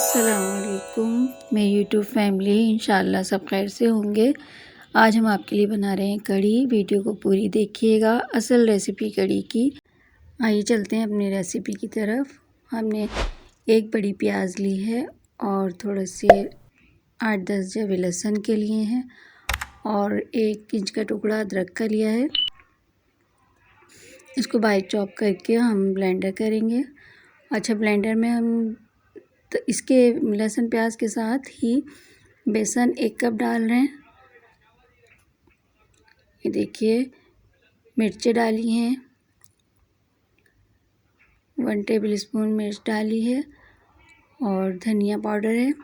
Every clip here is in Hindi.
अस्सलामुअलैकुम मेरी यूट्यूब फैमिली, इंशाल्लाह सब खैर से होंगे। आज हम आपके लिए बना रहे हैं कढ़ी। वीडियो को पूरी देखिएगा, असल रेसिपी कढ़ी की। आइए चलते हैं अपनी रेसिपी की तरफ। हमने एक बड़ी प्याज ली है और थोड़े से 8-10 जवे लहसुन के लिए हैं और 1 इंच का टुकड़ा अदरक का लिया है। इसको बारीक चॉप करके हम ब्लेंडर करेंगे। अच्छा, ब्लेंडर में हम तो इसके लहसुन प्याज के साथ ही बेसन 1 कप डाल रहे हैं। ये देखिए, मिर्चें डाली हैं, 1 टेबल स्पून मिर्च डाली है और धनिया पाउडर है,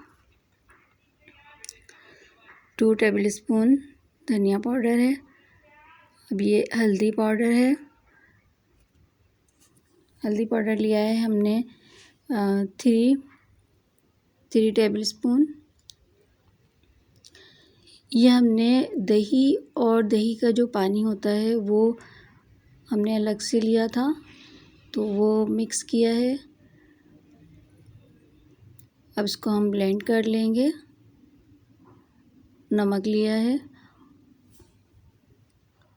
2 टेबल स्पून धनिया पाउडर है। अब ये हल्दी पाउडर है, हल्दी पाउडर लिया है हमने 3 टेबल स्पून। ये हमने दही और दही का जो पानी होता है वो हमने अलग से लिया था, तो वो मिक्स किया है। अब इसको हम ब्लेंड कर लेंगे। नमक लिया है,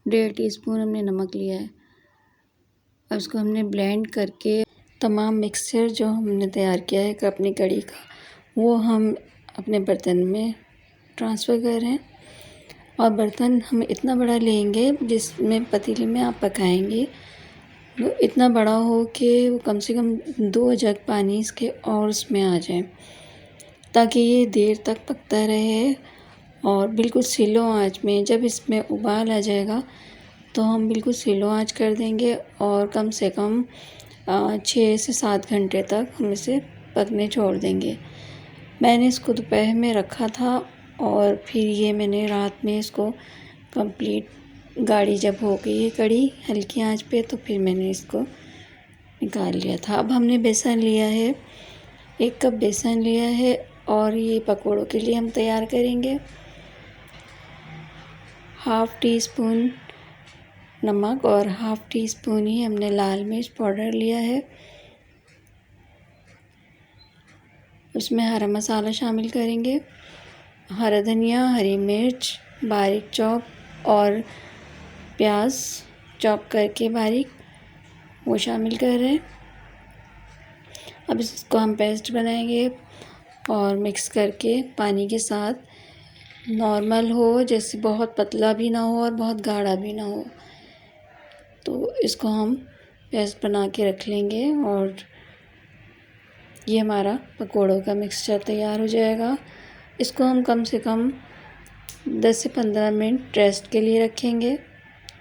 1.5 टीस्पून हमने नमक लिया है। अब इसको हमने ब्लेंड करके तमाम मिक्सचर जो हमने तैयार किया है अपनी कढ़ी का, वो हम अपने बर्तन में ट्रांसफ़र कर रहे हैं। और बर्तन हम इतना बड़ा लेंगे जिसमें पतीले में आप पकाएंगे, तो इतना बड़ा हो कि वो कम से कम 2 जग पानी इसके और उसमें आ जाए, ताकि ये देर तक पकता रहे। और बिल्कुल स्लो आंच में जब इसमें उबाल आ जाएगा तो हम बिल्कुल स्लो आंच कर देंगे और कम से कम 6 से 7 घंटे तक हम इसे पकने छोड़ देंगे। मैंने इसको दोपहर में रखा था और फिर ये मैंने रात में इसको कंप्लीट गाढ़ी जब हो गई है कढ़ी हल्की आंच पे, तो फिर मैंने इसको निकाल लिया था। अब हमने बेसन लिया है, 1 कप बेसन लिया है और ये पकौड़ों के लिए हम तैयार करेंगे। 1/2 टीस्पून नमक और 1/2 टीस्पून ही हमने लाल मिर्च पाउडर लिया है। उसमें हरा मसाला शामिल करेंगे, हरा धनिया, हरी मिर्च बारीक चॉप और प्याज चॉप करके बारीक, वो शामिल कर रहे हैं। अब इसको हम पेस्ट बनाएंगे और मिक्स करके पानी के साथ, नॉर्मल हो, जैसे बहुत पतला भी ना हो और बहुत गाढ़ा भी ना हो, तो इसको हम पेस्ट बना के रख लेंगे और ये हमारा पकोड़ों का मिक्सचर तैयार हो जाएगा। इसको हम कम से कम 10 से 15 मिनट रेस्ट के लिए रखेंगे,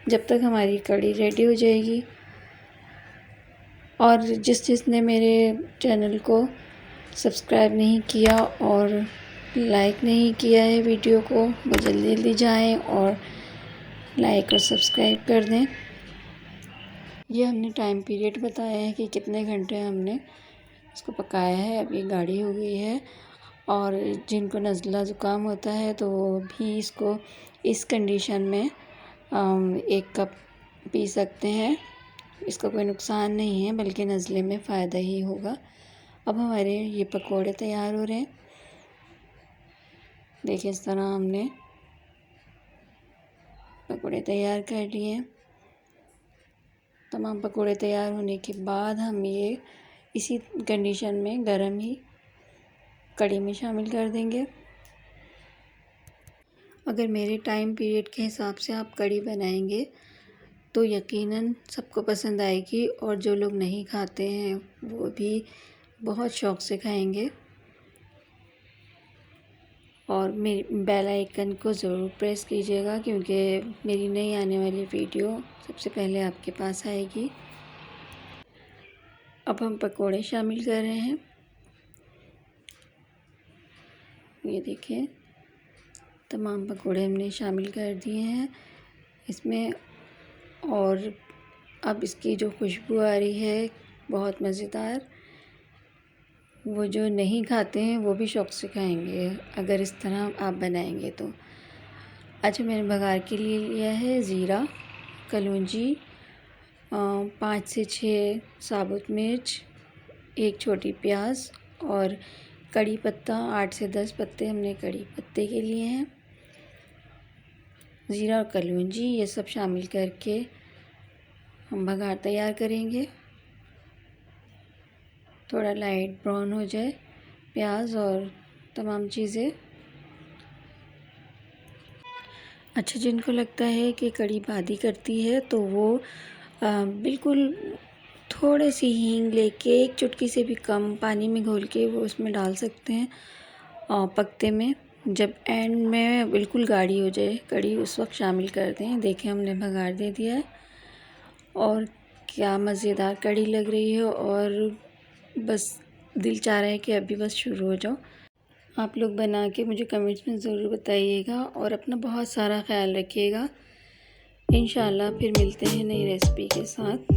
जब तक हमारी कढ़ी रेडी हो जाएगी। और जिसने मेरे चैनल को सब्सक्राइब नहीं किया और लाइक नहीं किया है वीडियो को, वो जल्दी जल्दी जाएं और लाइक और सब्सक्राइब कर दें। ये हमने टाइम पीरियड बताया है कि कितने घंटे हमने इसको पकाया है। अब ये गाढ़ी हो गई है और जिनको नज़ला ज़ुकाम होता है तो वो भी इसको इस कंडीशन में 1 कप पी सकते हैं। इसका कोई नुकसान नहीं है, बल्कि नज़ले में फ़ायदा ही होगा। अब हमारे ये पकोड़े तैयार हो रहे हैं। देखिए, इस तरह हमने पकोड़े तैयार कर लिए हैं। तमाम पकोड़े तैयार होने के बाद हम ये इसी कंडीशन में गरम ही कढ़ी में शामिल कर देंगे। अगर मेरे टाइम पीरियड के हिसाब से आप कढ़ी बनाएंगे तो यकीनन सबको पसंद आएगी और जो लोग नहीं खाते हैं वो भी बहुत शौक़ से खाएंगे। और मेरी बेल आइकन को ज़रूर प्रेस कीजिएगा, क्योंकि मेरी नई आने वाली वीडियो सबसे पहले आपके पास आएगी। अब हम पकोड़े शामिल कर रहे हैं। ये देखिए, तमाम पकोड़े हमने शामिल कर दिए हैं इसमें। और अब इसकी जो खुशबू आ रही है बहुत मज़ेदार, वो जो नहीं खाते हैं वो भी शौक़ से खाएंगे अगर इस तरह आप बनाएंगे तो। अच्छा, मैंने बघार के लिए लिया है ज़ीरा, कलौंजी, 5 से 6 साबुत मिर्च, 1 छोटी प्याज और कड़ी पत्ता 8 से 10 पत्ते हमने कड़ी पत्ते के लिए हैं। ज़ीरा और कलौंजी ये सब शामिल करके हम बघार तैयार करेंगे। थोड़ा लाइट ब्राउन हो जाए प्याज और तमाम चीज़ें। अच्छा, जिनको लगता है कि कड़ी बादी करती है तो वो बिल्कुल थोड़े सी हींग लेके 1 चुटकी से भी कम पानी में घोल के वो उसमें डाल सकते हैं पकते में। जब एंड में बिल्कुल गाढ़ी हो जाए कड़ी उस वक्त शामिल कर दें। देखें हमने बघार दे दिया है और क्या मज़ेदार कड़ी लग रही है और बस दिल चाह रहा है कि अभी बस शुरू हो जाओ। आप लोग बना के मुझे कमेंट्स में ज़रूर बताइएगा और अपना बहुत सारा ख्याल रखिएगा। इंशाल्लाह फिर मिलते हैं नई रेसिपी के साथ।